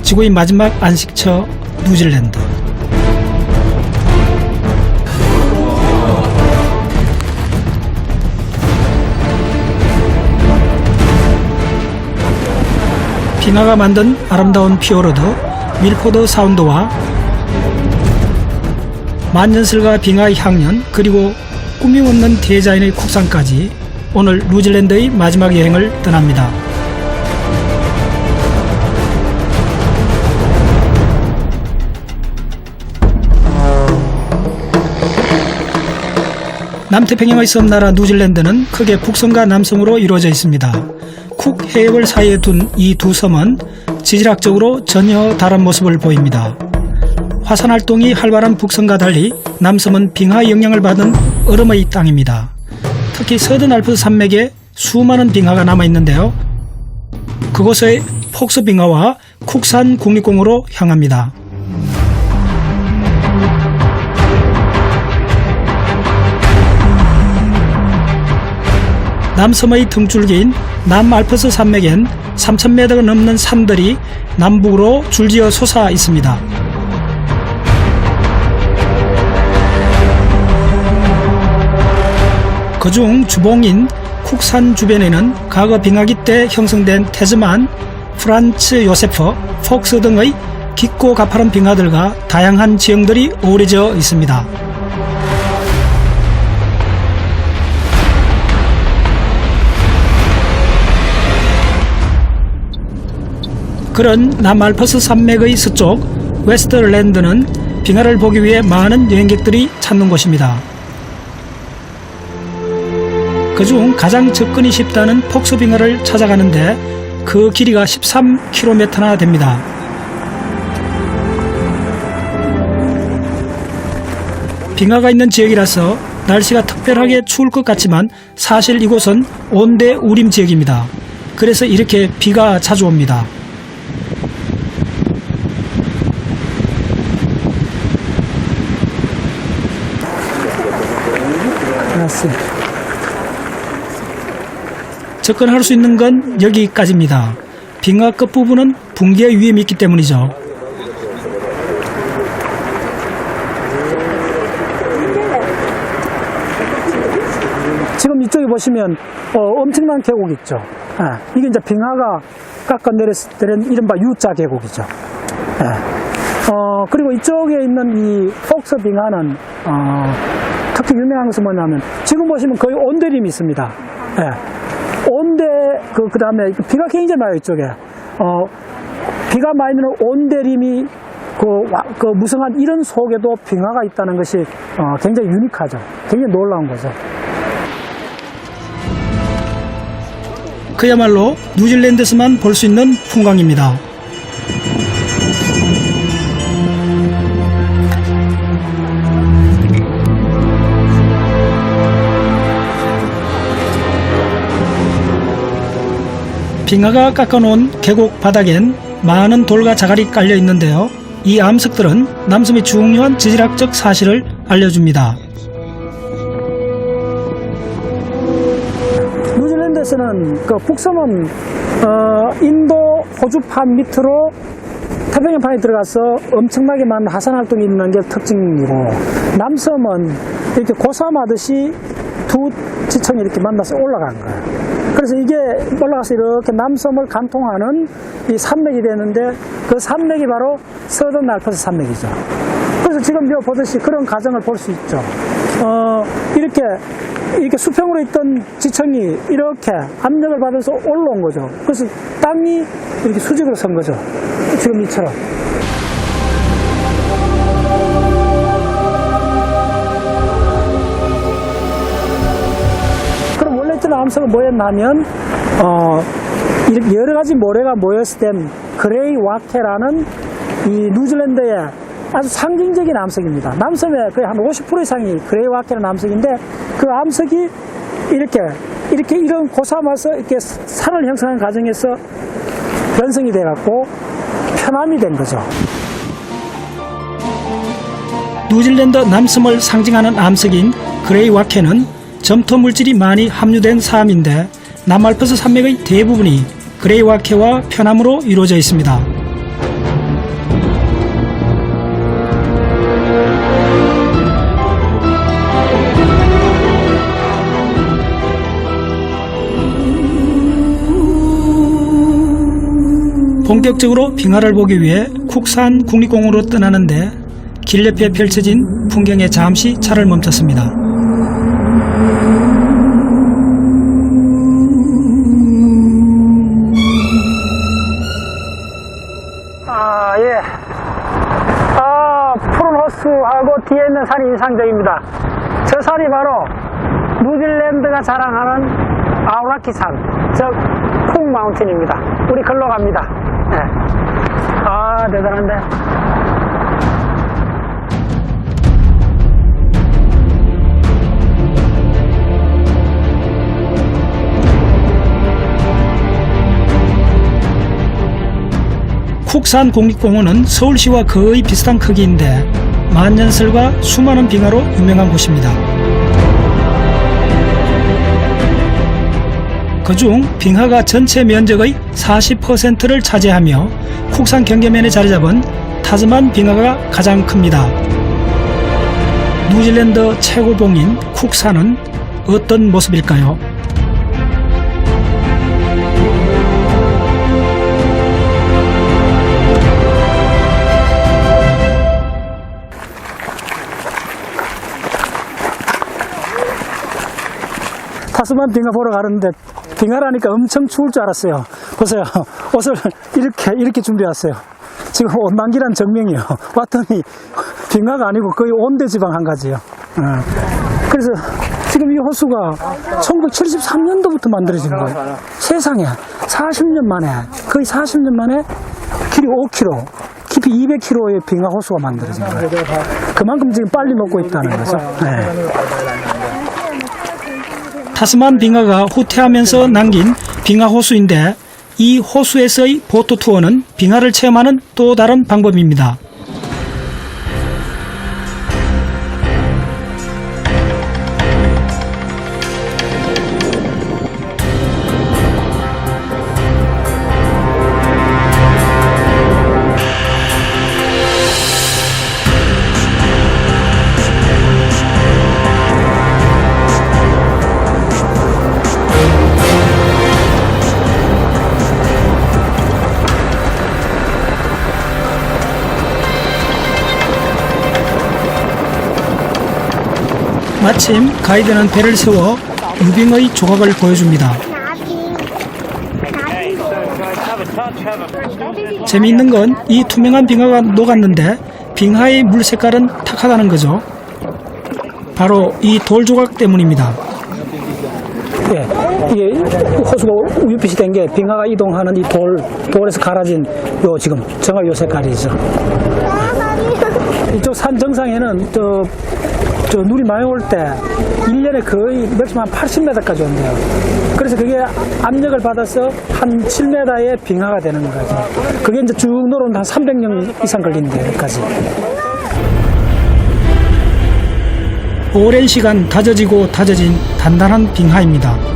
지구의 마지막 안식처 뉴질랜드. 빙하가 만든 아름다운 피오르드 밀포드 사운드와 만년설과 빙하의 향연, 그리고 꿈이 없는 디자인의 국산까지 오늘 뉴질랜드의 마지막 여행을 떠납니다. 남태평양의 섬나라 뉴질랜드는 크게 북섬과 남섬으로 이루어져 있습니다. 쿡 해협을 사이에 둔 이 두 섬은 지질학적으로 전혀 다른 모습을 보입니다. 화산활동이 활발한 북섬과 달리 남섬은 빙하 영향을 받은 얼음의 땅입니다. 특히 서든 알프스 산맥에 수많은 빙하가 남아있는데요. 그곳의 폭스 빙하와 쿡산 국립공원으로 향합니다. 남섬의 등줄기인 남알프스 산맥엔 3,000m가 넘는 산들이 남북으로 줄지어 솟아 있습니다. 그중 주봉인 쿡산 주변에는 과거 빙하기 때 형성된 테즈만, 프란츠 요세프, 폭스 등의 깊고 가파른 빙하들과 다양한 지형들이 어우러져 있습니다. 그런 남알프스 산맥의 서쪽 웨스트랜드는 빙하를 보기 위해 많은 여행객들이 찾는 곳입니다. 그중 가장 접근이 쉽다는 폭스 빙하를 찾아가는데 그 길이가 13km나 됩니다. 빙하가 있는 지역이라서 날씨가 특별하게 추울 것 같지만 사실 이곳은 온대 우림 지역입니다. 그래서 이렇게 비가 자주 옵니다. 접근할 수 있는 건 여기까지입니다. 빙하 끝부분은 붕괴 위험이 있기 때문이죠. 지금 이쪽에 보시면 엄청난 계곡 있죠. 이게 이제 빙하가 깎아내렸을 때는 이른바 U자 계곡이죠. 그리고 이쪽에 있는 이 폭스 빙하는 특히 유명한 것은 뭐냐면 지금 보시면 거의 온대림이 있습니다. 온대 그 다음에 비가 굉장히 많아요. 이쪽에 비가 많이 오는 온대림이 그 무성한 이런 속에도 빙하가 있다는 것이 굉장히 유니크하죠. 굉장히 놀라운 거죠. 그야말로 뉴질랜드에서만 볼 수 있는 풍광입니다. 빙하가 깎아놓은 계곡 바닥엔 많은 돌과 자갈이 깔려 있는데요. 이 암석들은 남섬의 중요한 지질학적 사실을 알려줍니다. 뉴질랜드에서는 그 북섬은 인도 호주판 밑으로 태평양판에 들어가서 엄청나게 많은 하산활동이 있는 게 특징이고, 남섬은 이렇게 고삼하듯이 두 지층이 이렇게 만나서 올라간 거예요. 그래서 이게 올라가서 이렇게 남섬을 간통하는 이 산맥이 되는데 그 산맥이 바로 서든 알프스 산맥이죠. 그래서 지금 보듯이 그런 과정을 볼 수 있죠. 이렇게 수평으로 있던 지층이 이렇게 압력을 받아서 올라온 거죠. 그래서 땅이 이렇게 수직으로 선 거죠. 지금 이처럼. 그럼 원래 있던 암석은 뭐였냐면 이렇게 여러 가지 모래가 모여서 된 그레이 와케라는 이 뉴질랜드의 아주 상징적인 암석입니다. 남섬의 거의 한 50% 이상이 그레이 와케라는 암석인데, 그 암석이 이런 고삼와서 이렇게 산을 형성하는 과정에서 변성이 돼갖고 편암이 된 거죠. 뉴질랜드 남섬을 상징하는 암석인 그레이 와케는 점토 물질이 많이 함유된 사암인데, 남알프스 산맥의 대부분이 그레이 와케와 편암으로 이루어져 있습니다. 본격적으로 빙하를 보기 위해 쿡산 국립공원으로 떠나는데 길 옆에 펼쳐진 풍경에 잠시 차를 멈췄습니다. 예. 푸른 호수하고 뒤에 있는 산이 인상적입니다. 저 산이 바로 뉴질랜드가 자랑하는 아우라키 산, 즉 쿡 마운틴입니다. 우리 걸로 갑니다. 네. 대단한데. 쿡산 국립공원은 서울시와 거의 비슷한 크기인데 만년설과 수많은 빙하로 유명한 곳입니다. 그중 빙하가 전체 면적의 40%를 차지하며 쿡산 경계면에 자리잡은 타즈만 빙하가 가장 큽니다. 뉴질랜드 최고봉인 쿡산은 어떤 모습일까요? 타스만 빙하 보러 가는데 빙하라니까 엄청 추울 줄 알았어요. 보세요. 옷을 이렇게 준비했어요. 지금 온난기란 증명이요. 왔더니 빙하가 아니고 거의 온대지방 한 가지요. 그래서 지금 이 호수가 1973년도부터 만들어진 거예요. 세상에 40년 만에, 거의 40년 만에 길이 5km, 깊이 200km의 빙하 호수가 만들어진 거예요. 그만큼 지금 빨리 녹고 있다는 거죠. 타스만 빙하가 후퇴하면서 남긴 빙하 호수인데 이 호수에서의 보트 투어는 빙하를 체험하는 또 다른 방법입니다. 마침 가이드는 배를 세워 유빙의 조각을 보여줍니다. 재미있는 건 이 투명한 빙하가 녹았는데 빙하의 물 색깔은 탁하다는 거죠. 바로 이 돌 조각 때문입니다. 예, 이게 호수가 우유빛이 된 게 빙하가 이동하는 이 돌에서 갈아진 요 지금 정확히 요 색깔이죠. 이쪽 산 정상에는 저 눈이 많이 올 때 1년에 거의 맥시멈 한 80m까지 온대요. 그래서 그게 압력을 받아서 한 7m의 빙하가 되는 거죠. 그게 이제 쭉 내려오면 한 300년 이상 걸린대요, 여기까지. 오랜 시간 다져지고 다져진 단단한 빙하입니다.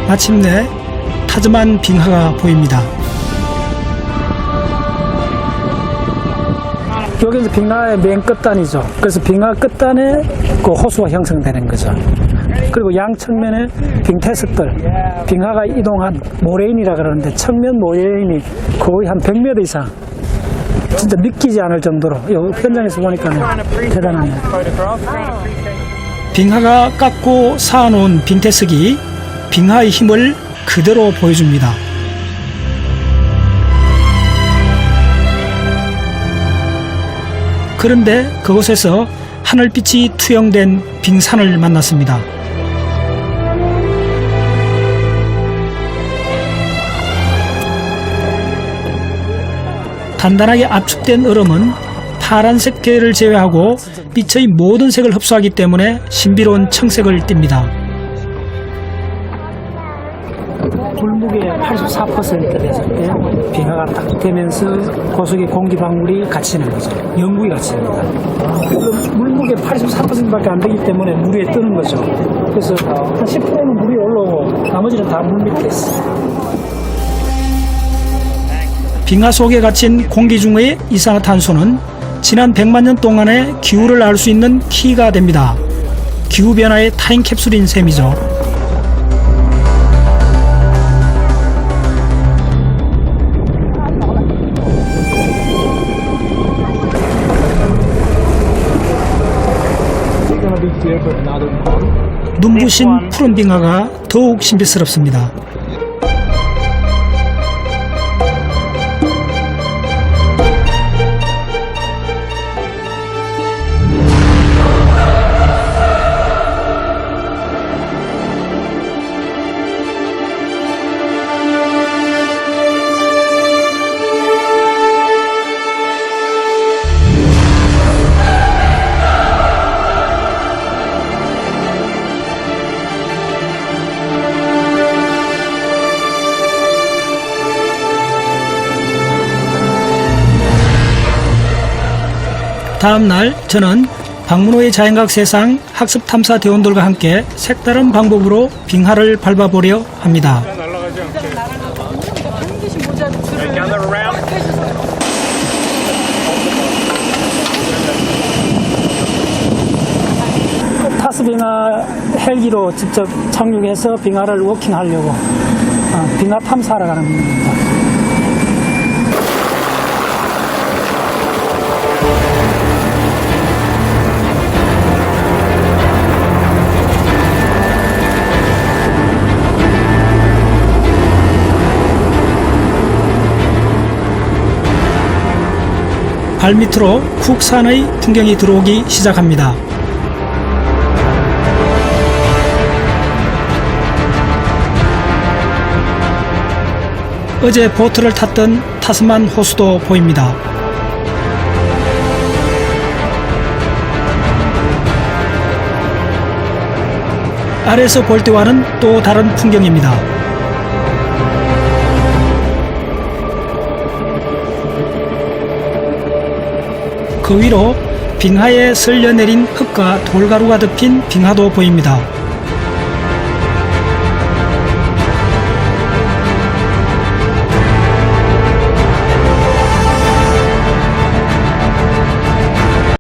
마침내 타즈만 빙하가 보입니다. 여기 이제 빙하의 맨 끝단이죠. 그래서 빙하 끝단에 그 호수가 형성되는 거죠. 그리고 양 측면에 빙태석들, 빙하가 이동한 모래인이라 그러는데 측면 모래인이 거의 한 100m 이상, 진짜 믿기지 않을 정도로 여기 현장에서 보니까 대단하네요. 빙하가 깎고 쌓아놓은 빙태석이 빙하의 힘을 그대로 보여줍니다. 그런데 그곳에서 하늘빛이 투영된 빙산을 만났습니다. 단단하게 압축된 얼음은 파란색 계열을 제외하고 빛의 모든 색을 흡수하기 때문에 신비로운 청색을 띱니다. 불무게 84% 되죠. 빙하가 딱 되면서 그 속에 공기 방울이 갇히는 거죠. 영구히 갇힙니다. 물무게 84%밖에 안 되기 때문에 물 위에 뜨는 거죠. 그래서 한 10%는 물 위에 올라오고 나머지는 다 물 밑에 있어요. 빙하 속에 갇힌 공기 중의 이산화탄소는 지난 100만 년 동안의 기후를 알 수 있는 키가 됩니다. 기후변화의 타임캡슐인 셈이죠. 눈부신 푸른 빙하가 더욱 신비스럽습니다. 다음 날 저는 박문호의 자연과학 세상 학습 탐사 대원들과 함께 색다른 방법으로 빙하를 밟아보려 합니다. 타스빙하 헬기로 직접 착륙해서 빙하를 워킹하려고 빙하 탐사하러 가는 겁니다. 발밑으로 푹 산의 풍경이 들어오기 시작합니다. 어제 보트를 탔던 타스만 호수도 보입니다. 아래에서 볼 때와는 또 다른 풍경입니다. 그 위로 빙하에 쓸려 내린 흙과 돌가루가 덮인 빙하도 보입니다.